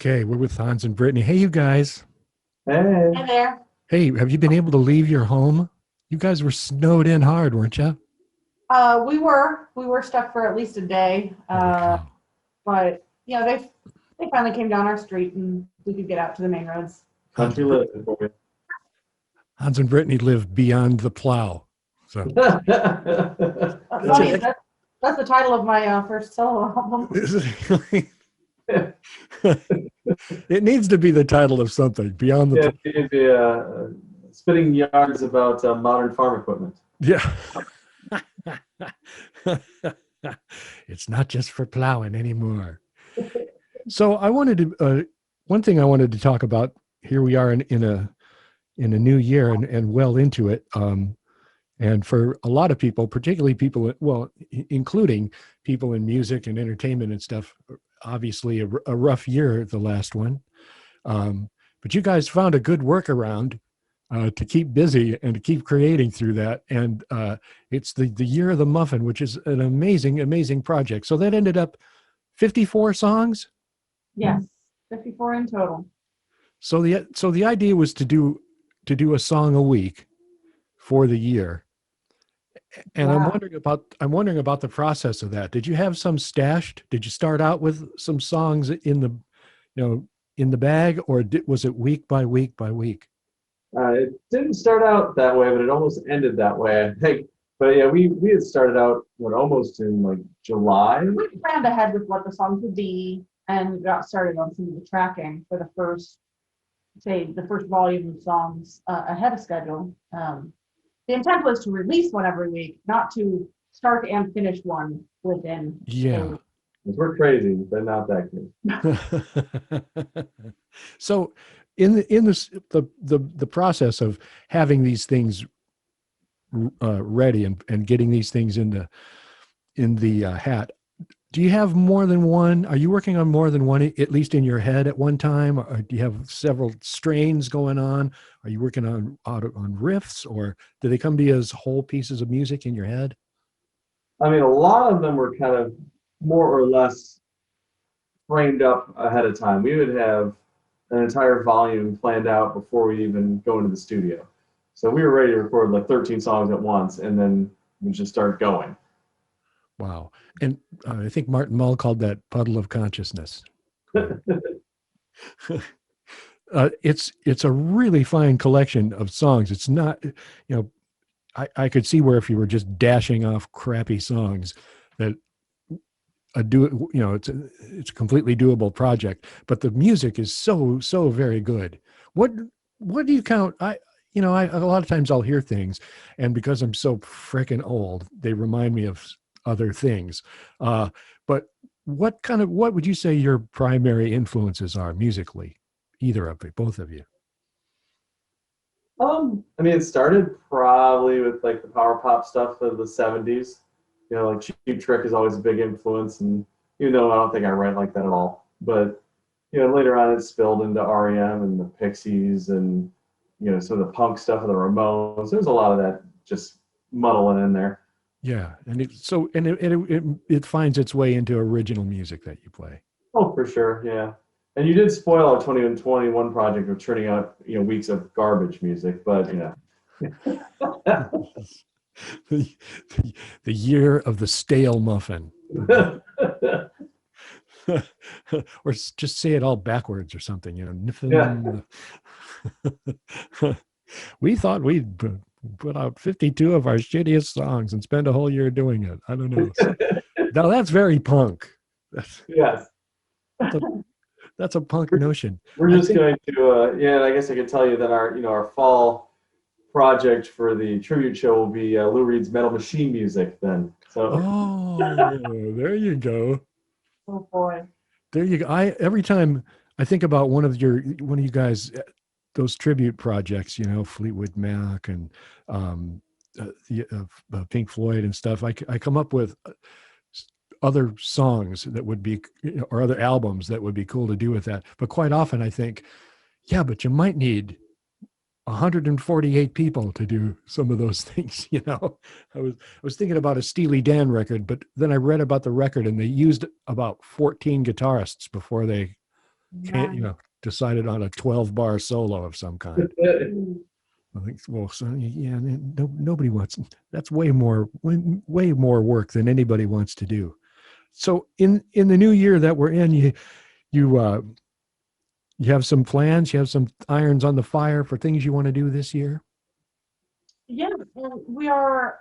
Okay, we're with Hans and Brittany. Hey, you guys. Hey. Hi there. Hey, have you been able to leave your home? You guys were snowed in hard, weren't you? We were stuck for at least a day, Holy cow. but they finally came down our street and we could get out to the main roads. Hans Country and, Brit- living for you. Hans and Brittany live beyond the plow. So that's Funny, it. that's the title of my first solo album. It needs to be the title of something, Beyond the Yeah, Plow. it'd be spitting yards about modern farm equipment. Yeah. It's not just for plowing anymore. So I wanted to, one thing I wanted to talk about, here we are in a new year and well into it. And for a lot of people, particularly people, well, including people in music and entertainment and stuff, obviously a rough year, the last one. But you guys found a good workaround to keep busy and to keep creating through that. And it's the Year of the Muffin, which is an amazing, amazing project. So that ended up 54 songs. Yes, 54 in total. So the idea was to do a song a week for the year. And Wow. I'm wondering about the process of that. Did you have some stashed? Did you start out with some songs in the bag, or was it week by week by week? It didn't start out that way, but it almost ended that way, I think. But yeah, we had started out almost in like July. We planned ahead with what the songs would be and got started on some of the tracking for the first volume of songs ahead of schedule. The intent was to release one every week, not to start and finish one within. Yeah. We're crazy, but not that crazy. So in the process of having these things ready and getting these things in the hat, do you have more than one? Are you working on more than one, at least in your head at one time? Or do you have several strains going on? Are you working on riffs, or do they come to you as whole pieces of music in your head? I mean, a lot of them were kind of more or less framed up ahead of time. We would have an entire volume planned out before we even go into the studio. So we were ready to record like 13 songs at once, and then we just start going. Wow. And I think Martin Mull called that puddle of consciousness. It's a really fine collection of songs. It's not, I could see where if you were just dashing off crappy songs that it's a completely doable project, but the music is so very good. What do you count? A lot of times I'll hear things, and because I'm so freaking old, they remind me of other things. But what would you say your primary influences are musically? Either of you, both of you. I mean, it started probably with like the power pop stuff of the 70s. Like Cheap Trick is always a big influence, and even though I don't think I write like that at all, but later on it spilled into REM and the Pixies and some of the punk stuff of the Ramones. There's a lot of that just muddling in there. Yeah, and it finds its way into original music that you play. Oh, for sure, yeah. And you did spoil our 2021 project of turning out weeks of garbage music, but the, the year of the stale muffin. Or just say it all backwards or something, Yeah. We thought we'd put out 52 of our shittiest songs and spend a whole year doing it. I don't know. Now that's very punk. Yes. That's a punk notion. We're just going to, and I guess I could tell you that our fall project for the tribute show will be Lou Reed's Metal Machine music then. So. Oh, there you go. Oh boy. There you go. Every time I think about one of you guys, those tribute projects, Fleetwood Mac and Pink Floyd and stuff, I come up with other songs that would be, or other albums that would be cool to do with that. But quite often I think, yeah, but you might need 148 people to do some of those things. I was thinking about a Steely Dan record, but then I read about the record and they used about 14 guitarists before they can't, Right. decided on a 12-bar solo of some kind. Mm. I think, well, so yeah, nobody wants, that's way more work than anybody wants to do. So in the new year that we're in, you you have some plans, you have some irons on the fire for things you want to do this year? Yeah, and we are,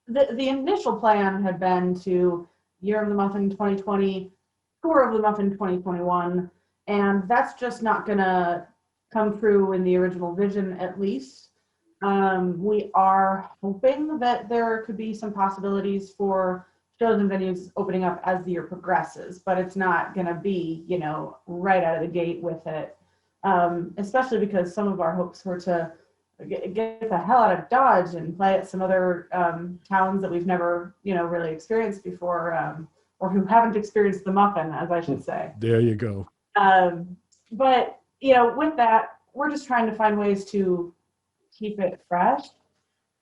the initial plan had been to Year of the Muffin 2020, Tour of the Muffin 2021, and that's just not gonna come true in the original vision, at least. We are hoping that there could be some possibilities for shows and venues opening up as the year progresses, but it's not gonna be, right out of the gate with it. Especially because some of our hopes were to get the hell out of Dodge and play at some other towns that we've never, really experienced before, or who haven't experienced the muffin, as I should say. There you go. But with that, we're just trying to find ways to keep it fresh.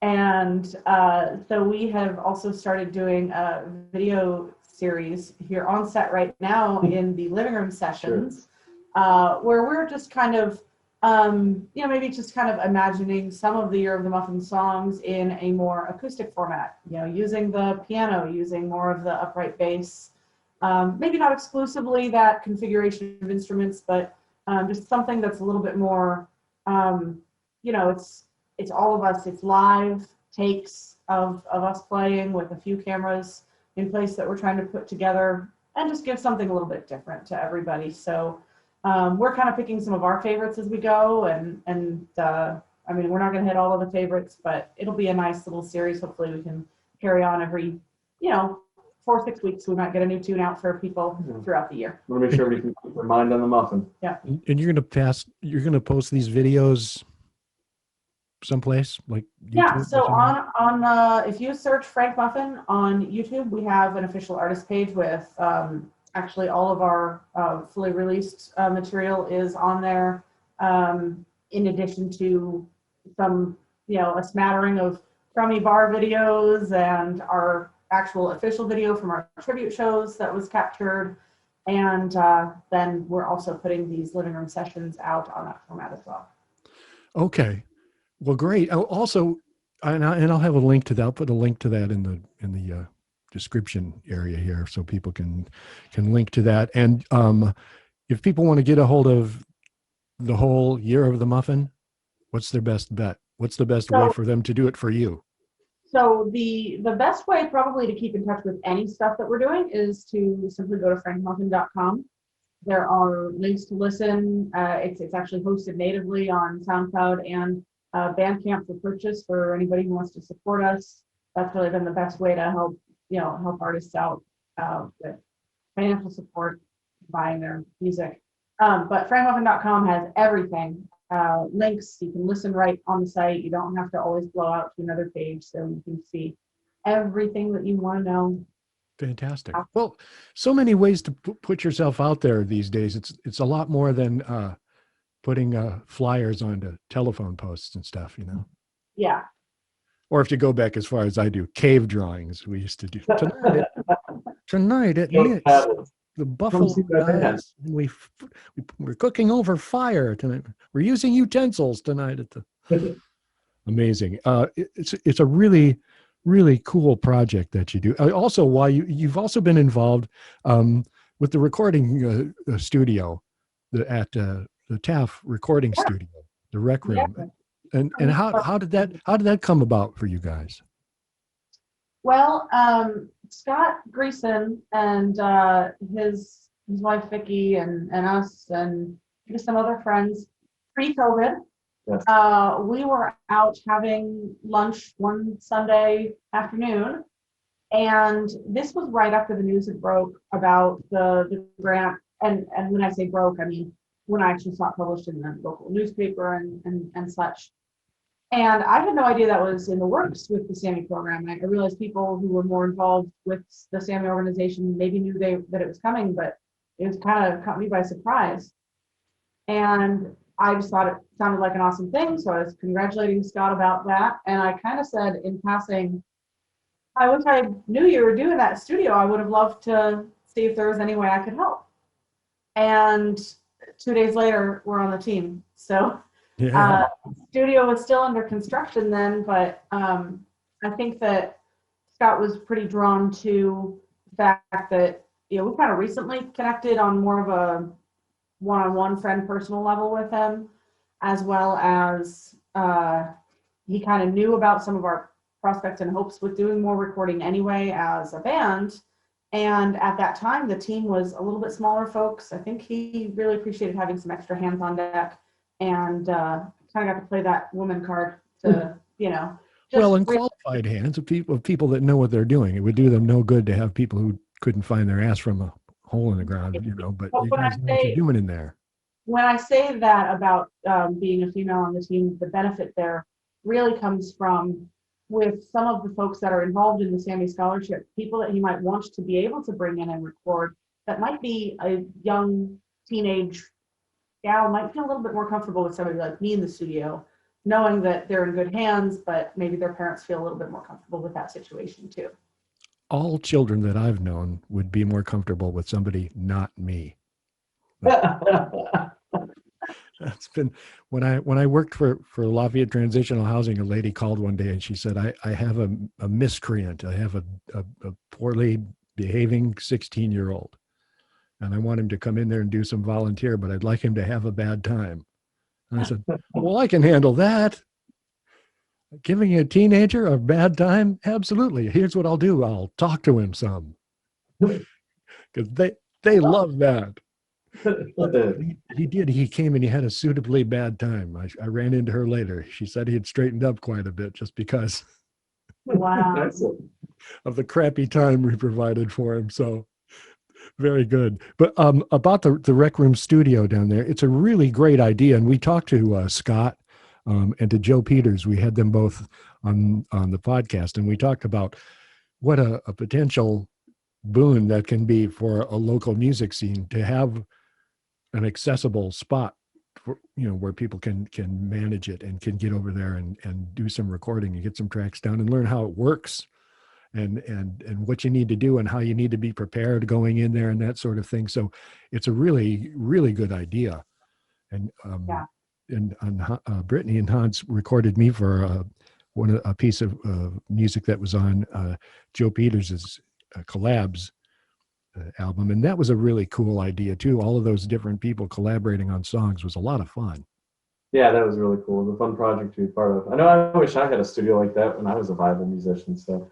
And so we have also started doing a video series here on set right now in the living room sessions, where we're just kind of maybe just kind of imagining some of the Year of the Muffin songs in a more acoustic format, using the piano, using more of the upright bass, maybe not exclusively that configuration of instruments, but just something that's a little bit more, it's all of us, it's live takes of us playing with a few cameras in place that we're trying to put together and just give something a little bit different to everybody. So we're kind of picking some of our favorites as we go, and I mean, we're not going to hit all of the favorites, but it'll be a nice little series. Hopefully we can carry on every, 4 or 6 weeks. We might get a new tune out for people throughout the year. Want to make sure we can keep our mind on the muffin. Yeah. And you're going to post these videos someplace like YouTube? Yeah, so on if you search Frank Muffin on YouTube, we have an official artist page with actually all of our fully released material is on there, in addition to some, a smattering of crummy bar videos and our actual official video from our tribute shows that was captured. And then we're also putting these living room sessions out on that format as well. Okay. Well, great. Also, and I'll have a link to that. I'll put a link to that in the description area here, so people can link to that. And if people want to get a hold of the whole Year of the Muffin, what's their best bet? What's the best way for them to do it for you? So the best way probably to keep in touch with any stuff that we're doing is to simply go to frankmuffin.com. There are links to listen. It's actually hosted natively on SoundCloud and Bandcamp for purchase for anybody who wants to support us. That's really been the best way to help artists out with financial support, buying their music. But frankmuffin.com has everything. Links, you can listen right on the site. You don't have to always blow out to another page, so you can see everything that you want to know. Fantastic. Well, so many ways to put yourself out there these days. It's a lot more than putting flyers onto telephone posts and stuff, Yeah. Or if you go back as far as I do, cave drawings we used to do. Tonight at Nick's, the Buffalo guys, and we're cooking over fire tonight. We're using utensils tonight at the. Amazing. It's a really, really cool project that you do. Also, why you've also been involved with the recording studio at the Taft recording studio, the rec room. Yeah. And how did that come about for you guys? Well, Scott Greason and his wife Vicky and us and just some other friends pre-COVID, Yes. we were out having lunch one Sunday afternoon, and this was right after the news had broke about the grant. And when I say broke, I mean when I actually saw it published in the local newspaper and such. And I had no idea that was in the works with the SAMI program. I realized people who were more involved with the SAMI organization maybe knew that it was coming, but it was kind of caught me by surprise. And I just thought it sounded like an awesome thing. So I was congratulating Scott about that. And I kind of said in passing, I wish I knew you were doing that studio. I would have loved to see if there was any way I could help. And 2 days later, we're on the team. So Yeah. studio was still under construction then, but I think that Scott was pretty drawn to the fact that, we kind of recently connected on more of a one-on-one friend personal level with him, as well as he kind of knew about some of our prospects and hopes with doing more recording anyway as a band. And at that time, the team was a little bit smaller folks. I think he really appreciated having some extra hands on deck, and kind of got to play that woman card to, Well, and qualified hands of people that know what they're doing. It would do them no good to have people who couldn't find their ass from a hole in the ground, but you guys know what you're doing in there. When I say that about being a female on the team, the benefit there really comes from with some of the folks that are involved in the Sammy Scholarship, people that you might want to be able to bring in and record that might be a young teenage gal, might feel a little bit more comfortable with somebody like me in the studio, knowing that they're in good hands, but maybe their parents feel a little bit more comfortable with that situation too. All children that I've known would be more comfortable with somebody not me. That's been when I worked for Lafayette Transitional Housing. A lady called one day and she said, I have a miscreant. I have a poorly behaving 16-year-old, and I want him to come in there and do some volunteer, but I'd like him to have a bad time. And I said, well, I can handle that. Giving a teenager a bad time? Absolutely. Here's what I'll do. I'll talk to him some, because they love that. He did. He came and he had a suitably bad time. I ran into her later. She said he had straightened up quite a bit just because Wow. of the crappy time we provided for him. So very good. But about the Rec Room studio down there, it's a really great idea. And we talked to Scott and to Joe Peters. We had them both on the podcast, and we talked about what a potential boon that can be for a local music scene to have an accessible spot for, where people can manage it and can get over there and do some recording and get some tracks down and learn how it works and what you need to do and how you need to be prepared going in there and that sort of thing. So it's a really, really good idea. And Brittany and Hans recorded me for a piece of music that was on Joe Peters's Collabs album, and that was a really cool idea too. All of those different people collaborating on songs was a lot of fun. Yeah, that was really cool. It was a fun project to be part of. I know I wish I had a studio like that when I was a viable musician. So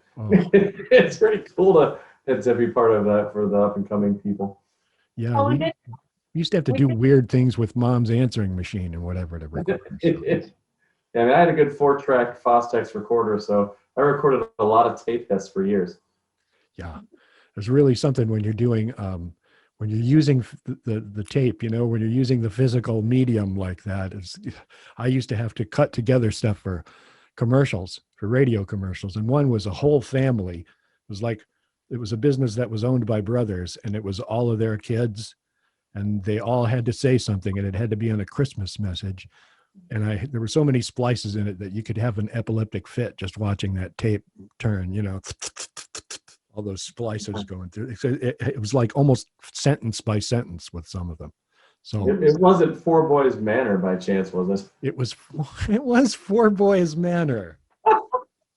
it's pretty cool to be part of that for the up and coming people. Yeah, we used to have to do weird things with Mom's answering machine and whatever to record. Yeah, I mean, I had a good 4-track Fostex recorder, so I recorded a lot of tape tests for years. Yeah, there's really something when you're doing when you're using the tape, when you're using the physical medium like that. I used to have to cut together stuff for commercials, for radio commercials, and one was a whole family. It was a business that was owned by brothers, and it was all of their kids, and they all had to say something, and it had to be on a Christmas message. And there were so many splices in it that you could have an epileptic fit just watching that tape turn, all those splicers going through. It was like almost sentence by sentence with some of them. So it wasn't Four Boys Manor by chance, was it? It was Four Boys Manor. It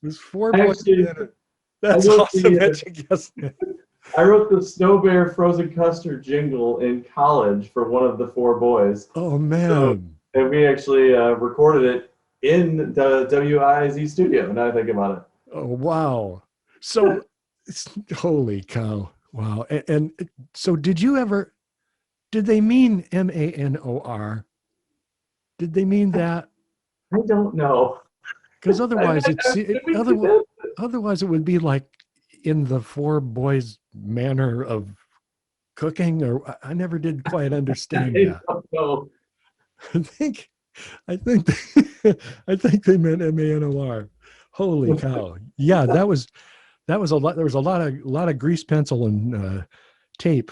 was Four Boys Manor. That's awesome that you guessed it. I wrote the Snow Bear Frozen Custard jingle in college for one of the Four Boys. Oh man! And we actually recorded it in the WIZ studio. Now I think about it. Oh wow! So. Holy cow. Wow. And so did they mean MANOR? Did they mean that? I don't know. Because otherwise otherwise it would be like in the Four Boys manner of cooking, or I never did quite understand that. I don't know. I think they meant MANOR. Holy cow. Yeah, that was a lot. There was a lot of grease pencil and tape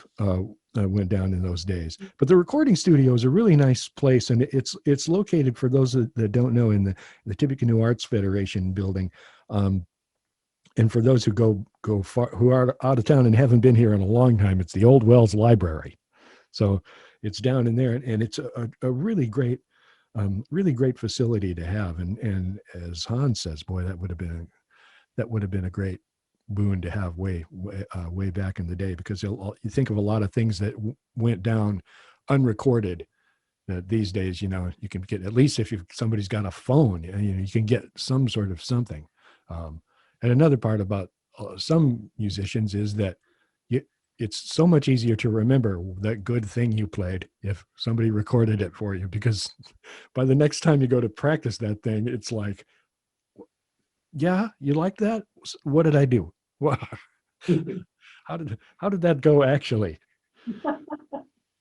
went down in those days. But the recording studio is a really nice place, and it's located, for those that don't know, in the Tippecanoe Arts Federation building. And for those who go far, who are out of town and haven't been here in a long time, it's the Old Wells Library. So it's down in there, and it's a really great facility to have. And as Hans says, boy, that would have been a great boon to have way back in the day, because you think of a lot of things that went down unrecorded. That these days, you can get, at least if somebody's got a phone, you can get some sort of something. And another part about some musicians is that it's so much easier to remember that good thing you played if somebody recorded it for you, because by the next time you go to practice that thing, it's like, yeah, you like that? What did I do? How did that go actually?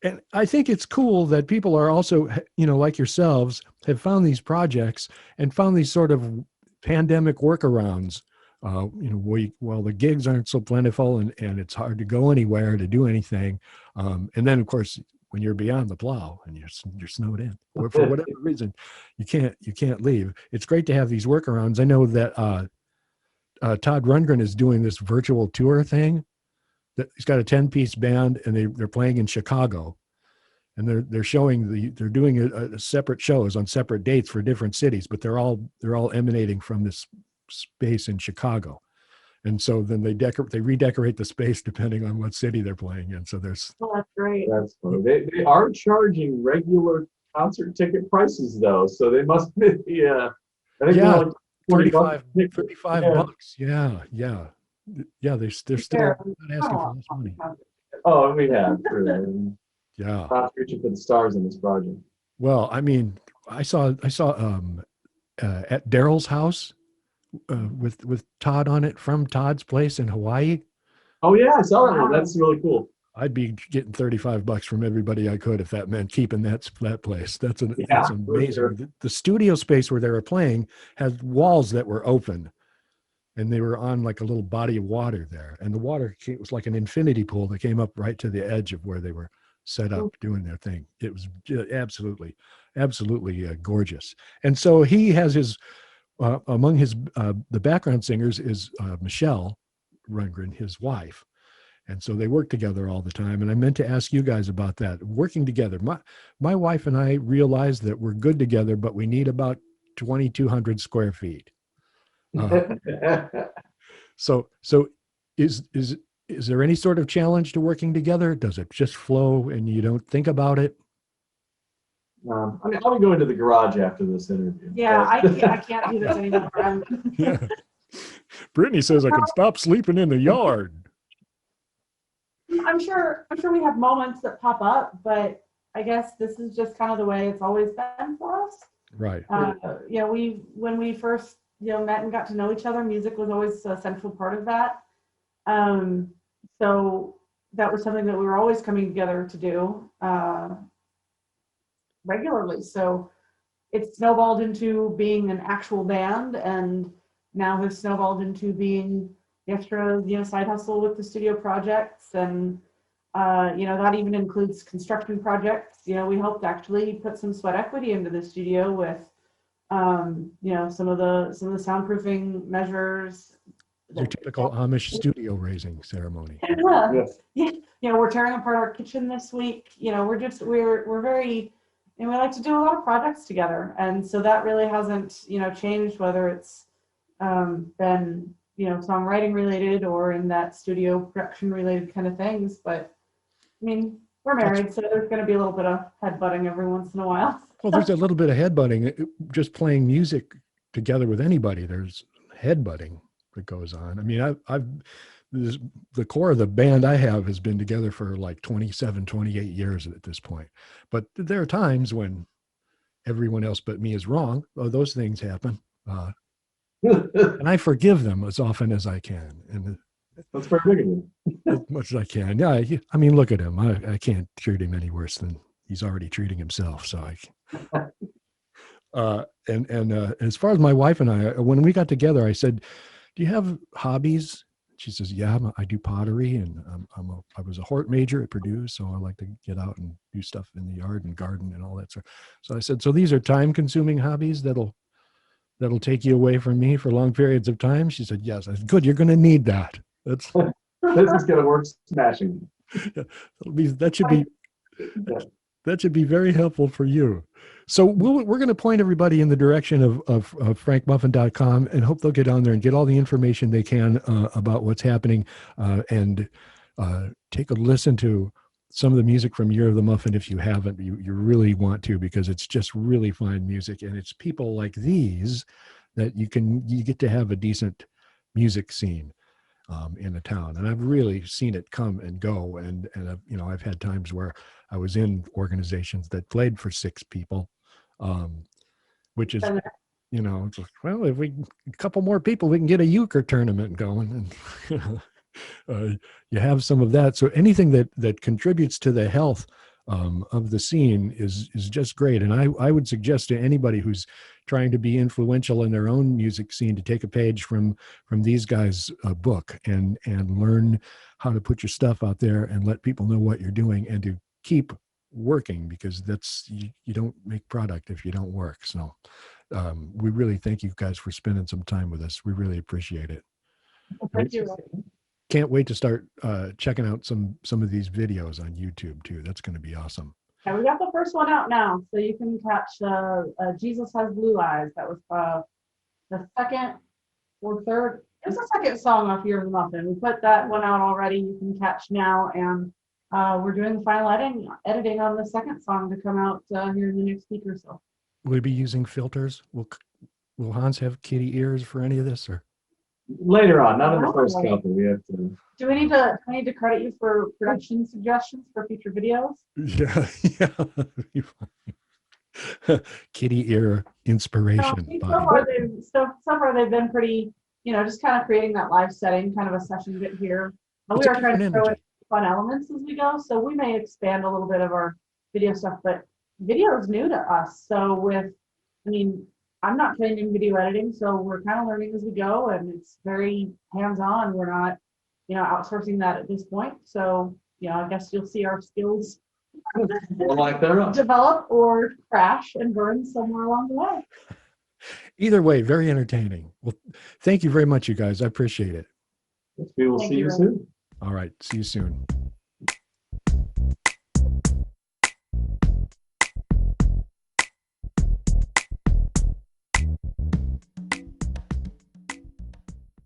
And I think it's cool that people are also, like yourselves, have found these projects and found these sort of pandemic workarounds. While the gigs aren't so plentiful and it's hard to go anywhere to do anything. And then of course, when you're beyond the plow and you're snowed in, or for whatever reason, you can't leave. It's great to have these workarounds. I know that Todd Rundgren is doing this virtual tour thing. That he's got a 10-piece band, and they're playing in Chicago, and they're doing a separate shows on separate dates for different cities, but they're all emanating from this space in Chicago. And so then they redecorate the space depending on what city they're playing in. So there's that's great. That's funny. They are charging regular concert ticket prices though, so they must be I think they're like 35 yeah. bucks. Yeah. They're still not asking for less money. Oh, we have. Really. Yeah. Not reaching for the stars in this project. Well, I mean, I saw at Daryl's house with Todd on it, from Todd's place in Hawaii. Oh yeah, I saw that one. That's really cool. I'd be getting $35 from everybody I could if that meant keeping that place. That's amazing. Sure. The studio space where they were playing had walls that were open, and they were on like a little body of water there. And the water was like an infinity pool that came up right to the edge of where they were set up doing their thing. It was absolutely gorgeous. And so he has his, among his, the background singers is Michelle Rundgren, his wife. And so they work together all the time. And I meant to ask you guys about that, working together. My wife and I realized that we're good together, but we need about 2,200 square feet. So is there any sort of challenge to working together? Does it just flow and you don't think about it? I mean, I'll be going to the garage after this interview. Yeah, I can't do this anymore. Yeah. Brittany says I can stop sleeping in the yard. I'm sure we have moments that pop up, but I guess this is just kind of the way it's always been for us. Right. When we first met and got to know each other, music was always a central part of that. So that was something that we were always coming together to do regularly. So it snowballed into being an actual band, and now has snowballed into being the extra side hustle with the studio projects. And that even includes construction projects. We helped actually put some sweat equity into the studio with some of the soundproofing measures. Your typical Amish studio raising ceremony. Yeah. We're tearing apart our kitchen this week. We're very, and we like to do a lot of projects together. And so that really hasn't, changed, whether it's been, songwriting related or in that studio production related kind of things. But I mean, we're married, so there's going to be a little bit of headbutting every once in a while. Well, there's a little bit of headbutting. Just playing music together with anybody, there's headbutting that goes on. I mean, the core of the band I have has been together for like 27, 28 years at this point. But there are times when everyone else but me is wrong. Oh, those things happen. And I forgive them as often as I can. And that's very big of you. As much as I can. Yeah. I mean, look at him. I can't treat him any worse than he's already treating himself. So as far as my wife and I, when we got together, I said, do you have hobbies? She says, yeah, I do pottery, and I was a Hort major at Purdue, so I like to get out and do stuff in the yard and garden and all that sort. So I said, so these are time-consuming hobbies that'll take you away from me for long periods of time? She said, yes. I said, good, you're going to need that. This is going to work smashing. That should be That should be very helpful for you. So we're going to point everybody in the direction of frankmuffin.com and hope they'll get on there and get all the information they can about what's happening and take a listen to some of the music from Year of the Muffin if you haven't. You really want to, because it's just really fine music, and it's people like these that you get to have a decent music scene in a town. And I've really seen it come and go. And I've had times where I was in organizations that played for 6 people, which is, it's like, well, if a couple more people, we can get a euchre tournament going. And you have some of that. So anything that contributes to the health of the scene is just great. And I would suggest to anybody who's trying to be influential in their own music scene to take a page from these guys' book and learn how to put your stuff out there and let people know what you're doing, and to keep working, because you don't make product if you don't work. So we really thank you guys for spending some time with us. We really appreciate it. Thank you. Can't wait to start checking out some of these videos on YouTube too. That's going to be awesome. Yeah, we got the first one out now, so you can catch Jesus Has Blue Eyes. That was the second or third. It was the second song off Year of the Muffin. We put that one out already. You can catch now, and we're doing the final editing on the second song to come out here in the next week or so. Will we be using filters? Will Hans have kitty ears for any of this, or? Later on, not in the first couple. We have to. Do we need to credit you for production suggestions for future videos? Yeah. Kitty ear inspiration. So far they've been pretty, just kind of creating that live setting, kind of a session bit here. We are trying to throw in fun elements as we go, so we may expand a little bit of our video stuff, but video is new to us. So I'm not trained in video editing, so we're kind of learning as we go, and it's very hands-on. We're not, outsourcing that at this point. So, I guess you'll see our skills develop or crash and burn somewhere along the way. Either way, very entertaining. Well, thank you very much, you guys. I appreciate it. We will see you soon. All right. See you soon.